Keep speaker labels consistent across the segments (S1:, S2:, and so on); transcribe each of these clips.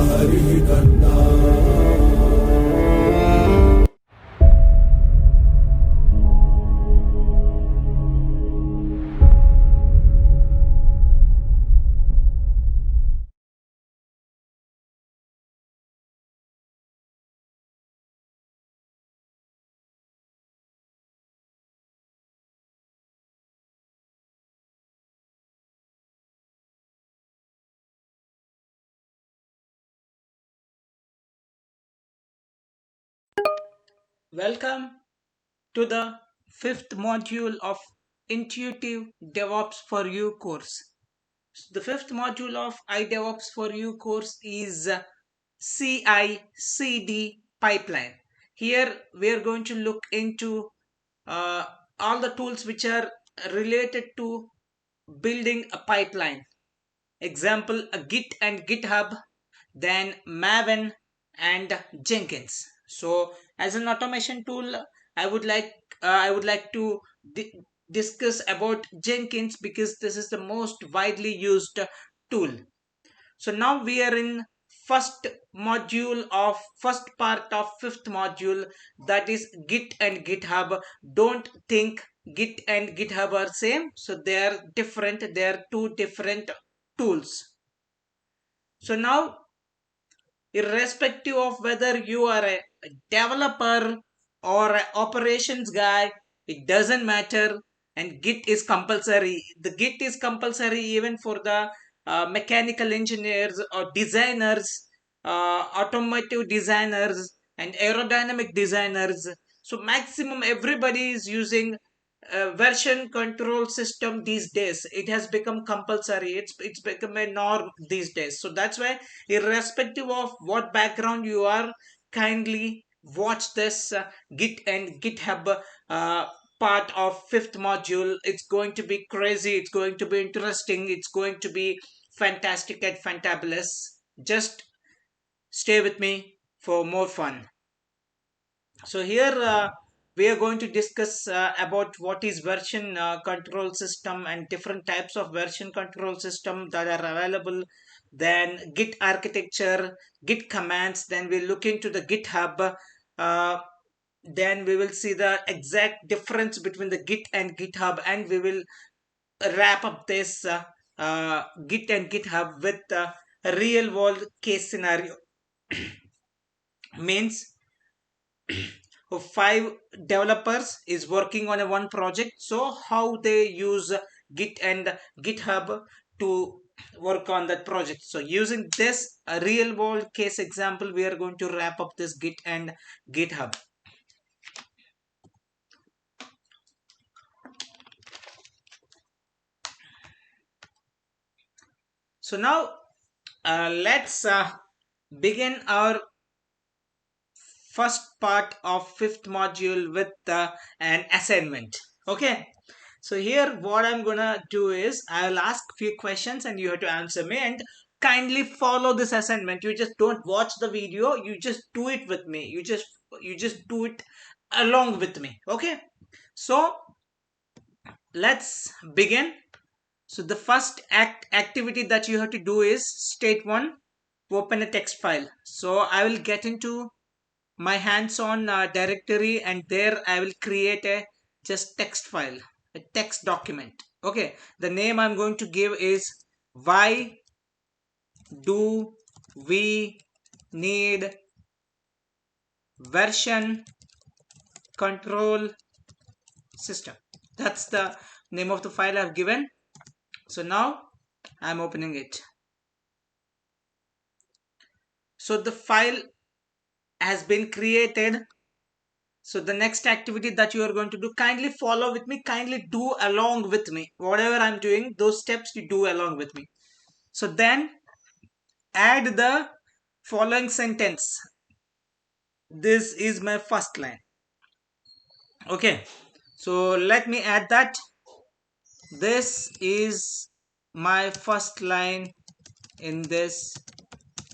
S1: हरि करना।
S2: Welcome to the fifth module of Intuitive DevOps for You course. The fifth module of iDevOps for You course is CI/CD pipeline. Here we are going to look into uh, all the tools which are related to building a pipeline. Example, a Git and GitHub, then Maven and Jenkins. So as an automation tool, I would like to discuss about Jenkins because this is the most widely used tool. So now we are in first part of fifth module, that is Git and GitHub. Don't think Git and GitHub are same. So they are different. They are two different tools. So now, irrespective of whether you are a developer or an operations guy, it doesn't matter. And Git is compulsory. The Git is compulsory even for the mechanical engineers or designers, automotive designers, and aerodynamic designers. So maximum everybody is using version control system these days. It has become compulsory. It's become a norm these days. So that's why, irrespective of what background you are, kindly watch this Git and GitHub part of fifth module. It's going to be crazy. It's going to be interesting. It's going to be fantastic and fantabulous. Just stay with me for more fun. So here we are going to discuss about what is version control system and different types of version control system that are available. Then Git architecture, Git commands. Then we look into the GitHub. Uh, then we will see the exact difference between the Git and GitHub, and we will wrap up this Git and GitHub with a real world case scenario. Means five developers is working on a one project, so how they use Git and GitHub to work on that project. So using this real world case example, we are going to wrap up this Git and GitHub. So now let's begin our first part of fifth module with an assignment. Okay, so here what I'm gonna do is I'll ask few questions and you have to answer me, and kindly follow this assignment. You just don't watch the video, you just do it with me. You just do it along with me. Okay, so let's begin. So the first activity that you have to do is state one, open a text file. So I will get into my hands-on directory, and there I will create a just text file, a text document. Okay, the name I'm going to give is why do we need version control system. That's the name of the file I've given. So now I'm opening it. So the file has been created. So the next activity that you are going to do, kindly follow with me, kindly do along with me. Whatever I'm doing, those steps you do along with me. So then add the following sentence. This is my first line. Okay. So let me add that. This is my first line in this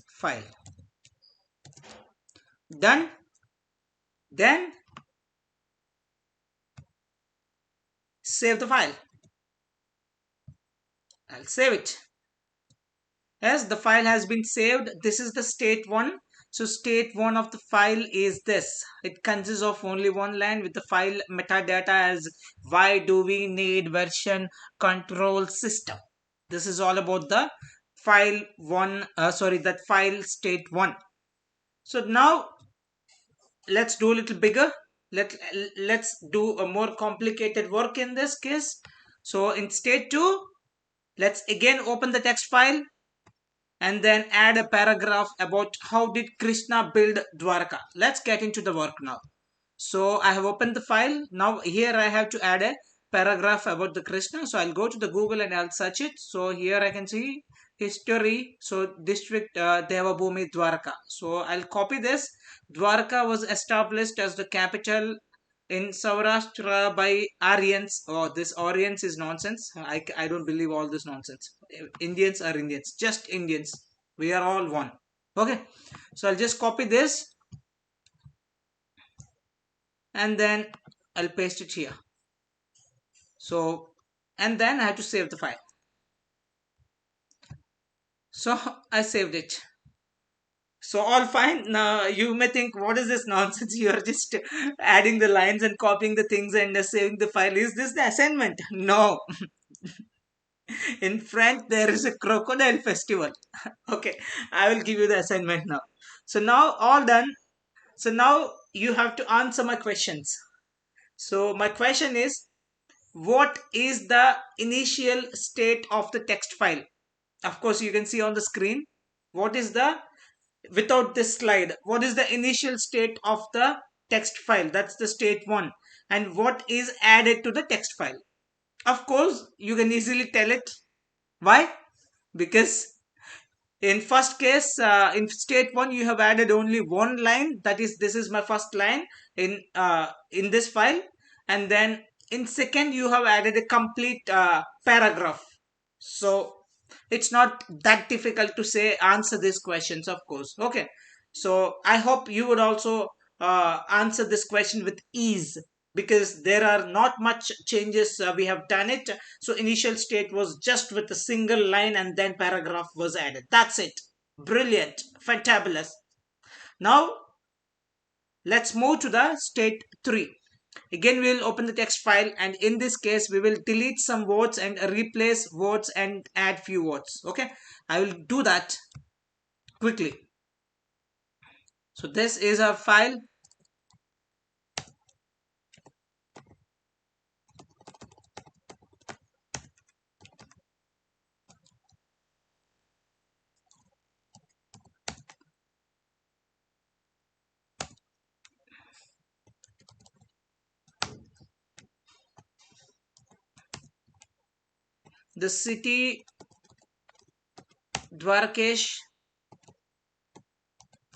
S2: file. Done. Then save the file. I'll save it. Yes, the file has been saved. This is the state 1. So state 1 of the file is this. It consists of only one line with the file metadata as why do we need version control system. This is all about the file 1, that file state 1. So now let's do a little bigger. Let's do a more complicated work in this case. So in state 2, let's again open the text file and then add a paragraph about how did Krishna build Dwarka. Let's get into the work now. So I have opened the file. Now here I have to add a paragraph about the Krishna. So I'll go to the Google and I'll search it. So here I can see history. So district Devabhumi Dwarka. So I'll copy this. Dwarka was established as the capital in Saurashtra by Aryans. Oh, this Aryans is nonsense. I don't believe all this nonsense. Indians are Indians, just Indians. We are all one. Okay, so I'll just copy this and then I'll paste it here. So, and then I have to save the file. So I saved it. So all fine. Now you may think, what is this nonsense? You are just adding the lines and copying the things and saving the file. Is this the assignment? No. In France, there is a crocodile festival. Okay, I will give you the assignment now. So now all done. So now you have to answer my questions. So my question is, what is the initial state of the text file? Of course, you can see on the screen. What is the, without this slide, what is the initial state of the text file? That's the state 1. And what is added to the text file? Of course, you can easily tell it. Why? Because in first case, in state 1, you have added only one line. That is, this is my first line in this file. And then in second, you have added a complete paragraph. So it's not that difficult to say answer these questions, of course. Okay, so I hope you would also answer this question with ease, because there are not much changes we have done it. So initial state was just with a single line and then paragraph was added. That's it. Brilliant, fantabulous. Now let's move to the state 3. Again, we will open the text file, and in this case we will delete some words and replace words and add few words. Okay, I will do that quickly. So this is our file. The city Dwarkesh.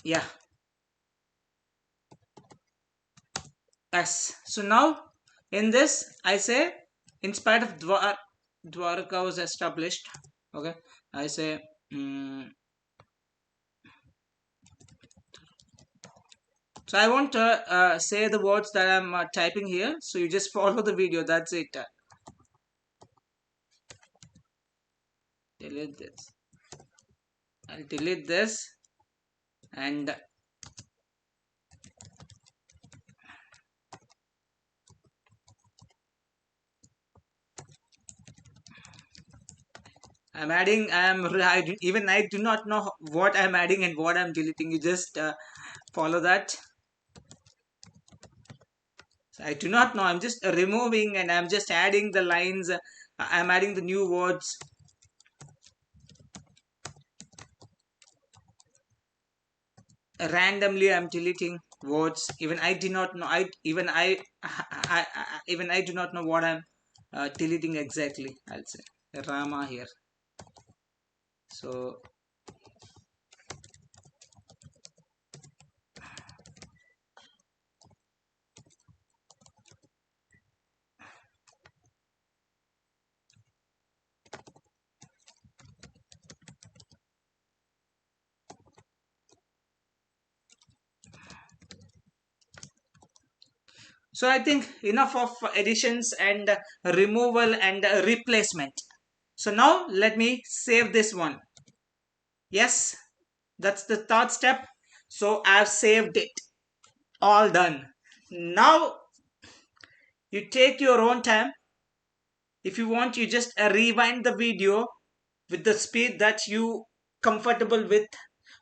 S2: Yeah. Yes. So now in this I say, in spite of Dwarka was established. Okay, I say so I won't say the words that I'm typing here. So you just follow the video. That's it. Delete this. I'll delete this and I'm adding. Even I do not know what I'm adding and what I'm deleting. You just follow that. So I do not know. I'm just removing and I'm just adding the lines. I'm adding the new words. Randomly, I'm deleting words. Even I do not know. Even I do not know what I'm deleting exactly. I'll say Rama here. So I think enough of additions and removal and replacement. So now let me save this one. Yes, that's the third step. So I've saved it. All done. Now you take your own time. If you want, you just rewind the video with the speed that you comfortable with,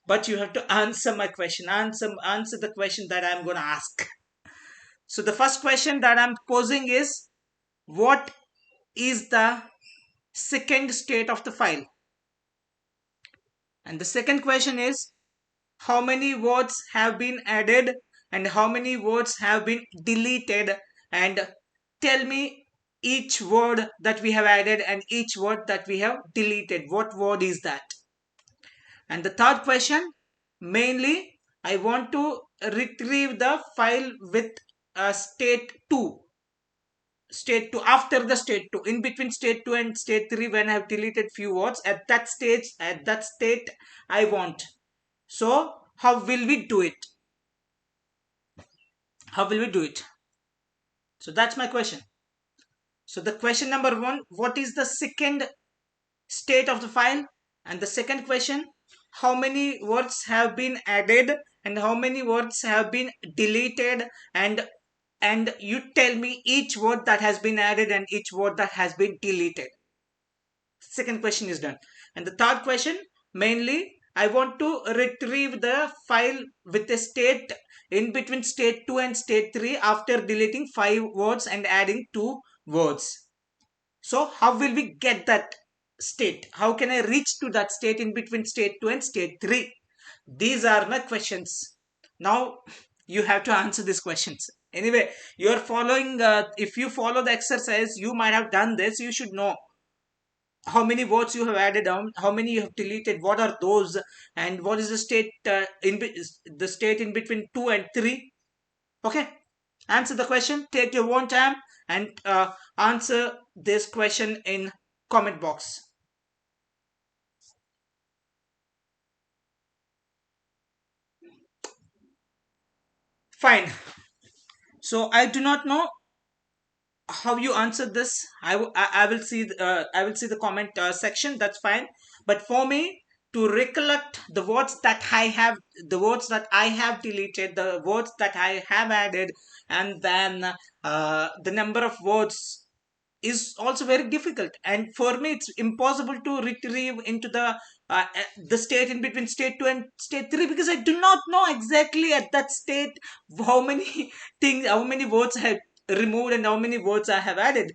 S2: but you have to answer my question. Answer the question that I'm going to ask. So the first question that I'm posing is, what is the second state of the file? And the second question is, how many words have been added and how many words have been deleted, and tell me each word that we have added and each word that we have deleted. What word is that? And the third question, mainly I want to retrieve the file with state 2. State 2, after the state 2, in between state 2 and state 3, when I have deleted few words, at that stage, at that state I want. So how will we do it? How will we do it? So that's my question. So the question number 1, what is the second state of the file? And the second question, how many words have been added and how many words have been deleted, and you tell me each word that has been added and each word that has been deleted. Second question is done. And the third question, mainly I want to retrieve the file with a state in between state 2 and state 3 after deleting 5 words and adding 2 words. So how will we get that state? How can I reach to that state in between state 2 and state 3? These are my questions. Now you have to answer these questions. Anyway, you're following, if you follow the exercise, you might have done this. You should know how many words you have added on, how many you have deleted, what are those, and what is the state the state in between 2 and 3. Okay, answer the question, take your own time, and answer this question in comment box. Fine. So I do not know how you answer this. I will see I will see the comment section. That's fine. But for me to recollect the words that I have, the words that I have deleted, the words that I have added, and then the number of words is also very difficult. And for me, it's impossible to retrieve into the state in between state 2 and state 3, because I do not know exactly at that state how many things, how many words I have removed and how many words I have added.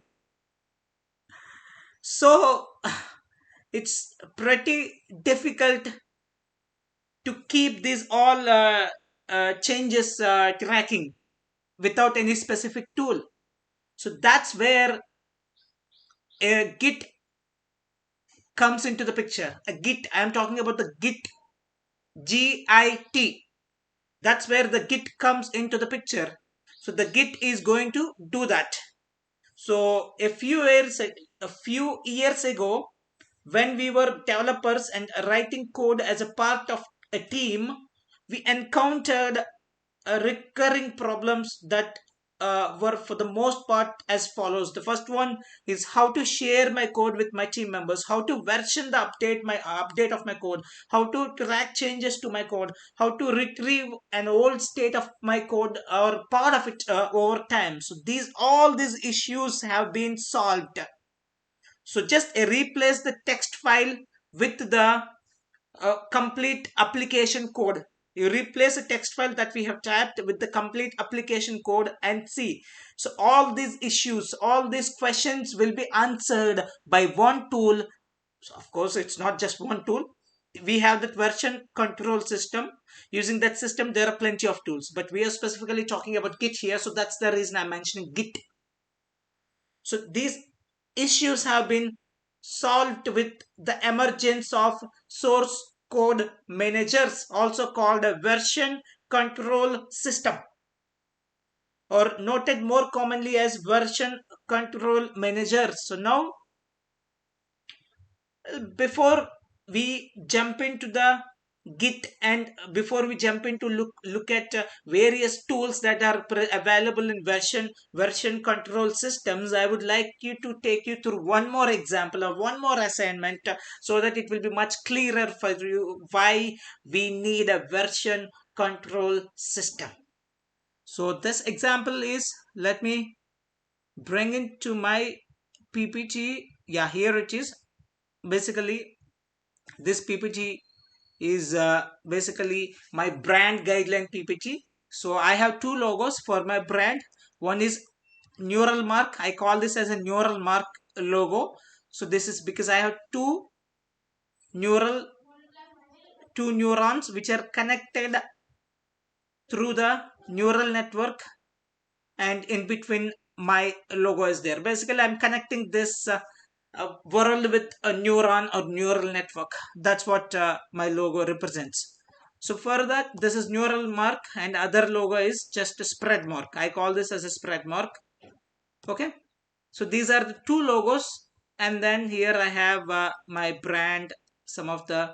S2: So it's pretty difficult to keep these all changes tracking without any specific tool. So that's where a Git comes into the picture. A Git, I am talking about the Git, Git. That's where the Git comes into the picture. So the Git is going to do that. So a few years ago, when we were developers and writing code as a part of a team, we encountered recurring problems that were for the most part as follows. The first one is how to share my code with my team members, how to version the update of my code, how to track changes to my code, how to retrieve an old state of my code or part of it over time. So all these issues have been solved. So just replace the text file with the complete application code. You replace a text file that we have typed with the complete application code and see. So all these issues, all these questions will be answered by one tool. So of course, it's not just one tool. We have that version control system. Using that system, there are plenty of tools, but we are specifically talking about Git here. So that's the reason I'm mentioning Git. So these issues have been solved with the emergence of source code managers, also called a version control system, or noted more commonly as version control managers. So now, before we jump into the Git, and before we jump into look at various tools that are available in version control systems, I would like you to take you through one more example or one more assignment, so that it will be much clearer for you why we need a version control system. So this example is, let me bring it to my PPT. Yeah, here it is. Basically, this PPT is basically my brand guideline PPT. So I have two logos for my brand. One is neural mark. I call this as a neural mark logo. So this is because I have neural two neurons which are connected through the neural network, and in between my logo is there. Basically, I'm connecting this world with a neuron or neural network. That's what my logo represents. So for that, this is neural mark, and other logo is just a spread mark. I call this as a spread mark. Okay. So these are the two logos, and then here I have my brand, some of the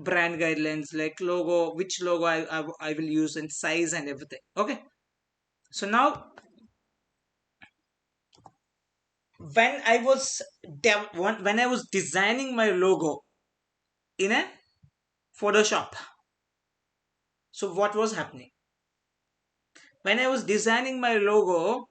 S2: brand guidelines like logo, which logo I will use in size and everything. Okay. So now when I was when I was designing my logo in a Photoshop, so what was happening when I was designing my logo?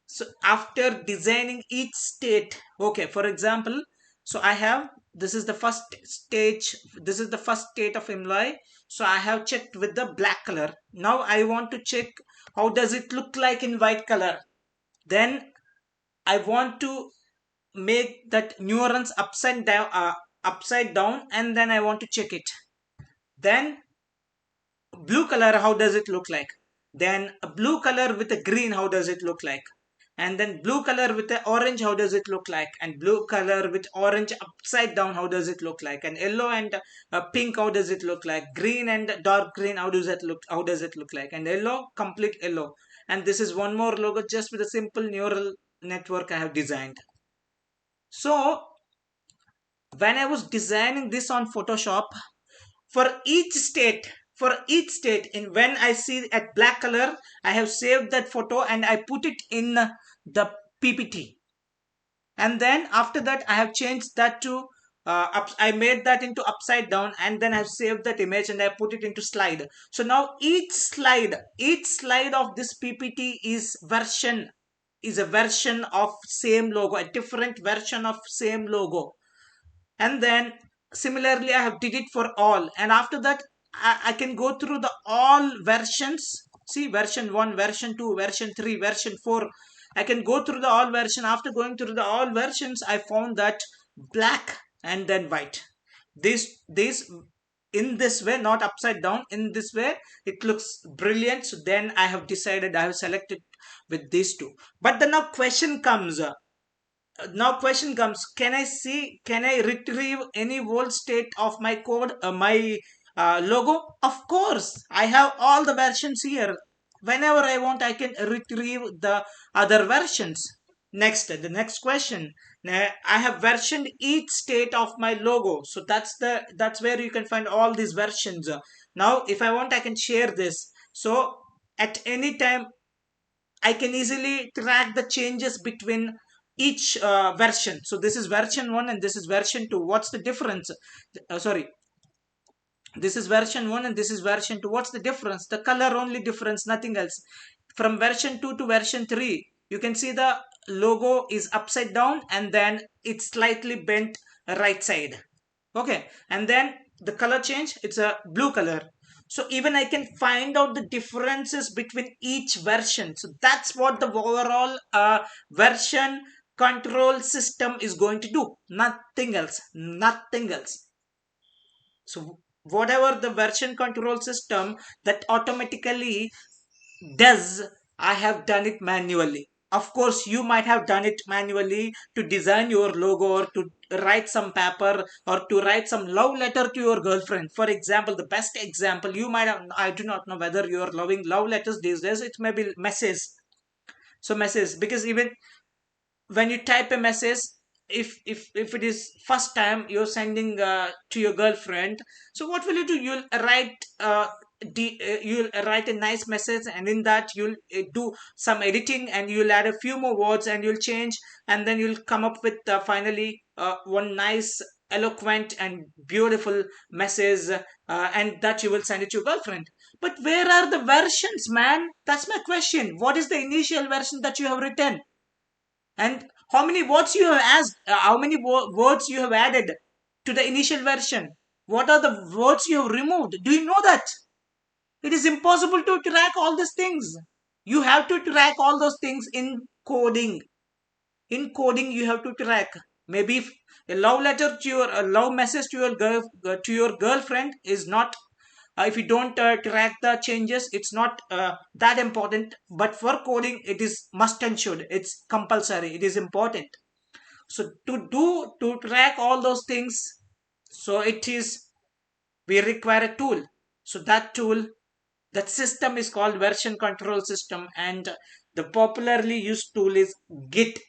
S2: So after designing each state, okay, for example, so I have, this is the first stage, this is the first state of employee. So I have checked with the black color. Now I want to check how does it look like in white color. Then I want to make that neurons upside down, and then I want to check it. Then blue color, how does it look like? Then a blue color with a green, how does it look like? And then blue color with the orange, how does it look like? And blue color with orange upside down, how does it look like? And yellow and pink, how does it look like? Green and dark green, how does it look like? And yellow, complete yellow. And this is one more logo just with a simple neural network I have designed. So when I was designing this on Photoshop, for each state, in when I see at black color, I have saved that photo and I put it in the PPT. And then after that, I have changed that to I made that into upside down, and then I've saved that image and I put it into slide. So now each slide of this PPT is a version of same logo, a different version of same logo. And then similarly I have did it for all, and after that I can go through the all versions. See, version 1, version 2, version 3, version 4. I can go through the all version. After going through the all versions, I found that black and then white. This in this way, not upside down, in this way it looks brilliant. So then I have decided, I have selected with these two. But then now question comes, can I retrieve any old state of my code, my logo? Of course, I have all the versions here. Whenever I want, I can retrieve the other versions. The next question. Now, I have versioned each state of my logo, so that's where you can find all these versions. Now if I want, I can share this, so at any time I can easily track the changes between each version. So this is version 1 and this is version 2. What's the difference? Sorry, this is version 1 and this is version 2. What's the difference? The color only difference, nothing else. From version 2 to version 3, you can see the logo is upside down and then it's slightly bent right side. Okay, and then the color change, it's a blue color. So even I can find out the differences between each version. So that's what the overall version control system is going to do. Nothing else. Nothing else. So whatever the version control system that automatically does, I have done it manually. Of course, you might have done it manually to design your logo, or to write some paper, or to write some love letter to your girlfriend. For example, the best example, you might have, I do not know whether you are loving love letters these days. It may be messages. So messages, because even when you type a message, if it is first time you're sending to your girlfriend, so what will you do? You'll write you'll write a nice message, and in that you'll do some editing, and you'll add a few more words, and you'll change, and then you'll come up with finally one nice, eloquent and beautiful message, and that you will send it to your girlfriend. But where are the versions, man? That's my question. What is the initial version that you have written? And how many words you have asked, how many words you have added to the initial version? What are the words you have removed? Do you know that? It is impossible to track all these things. You have to track all those things in coding. In coding, you have to track. Maybe if a love letter to your a love message to your girlfriend is not, if you don't track the changes, it's not that important. But for coding, it is must and should. It's compulsory. It is important. So to track all those things, so it is, we require a tool. So that tool, that system is called version control system, and the popularly used tool is Git.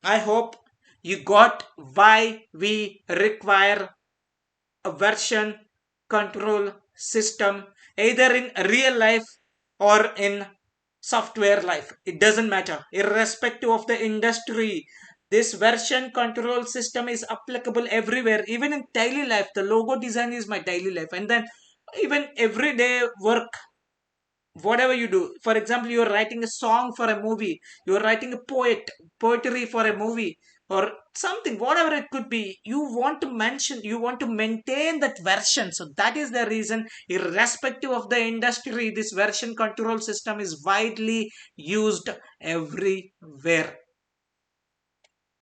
S2: I hope you got why we require a version control system, either in real life or in software life. It doesn't matter, irrespective of the industry. This version control system is applicable everywhere, even in daily life. The logo design is my daily life, and then even everyday work, whatever you do. For example, you're writing a song for a movie, you're writing a poetry for a movie, or something, whatever it could be, you want to mention, you want to maintain that version. So that is the reason, irrespective of the industry, this version control system is widely used everywhere.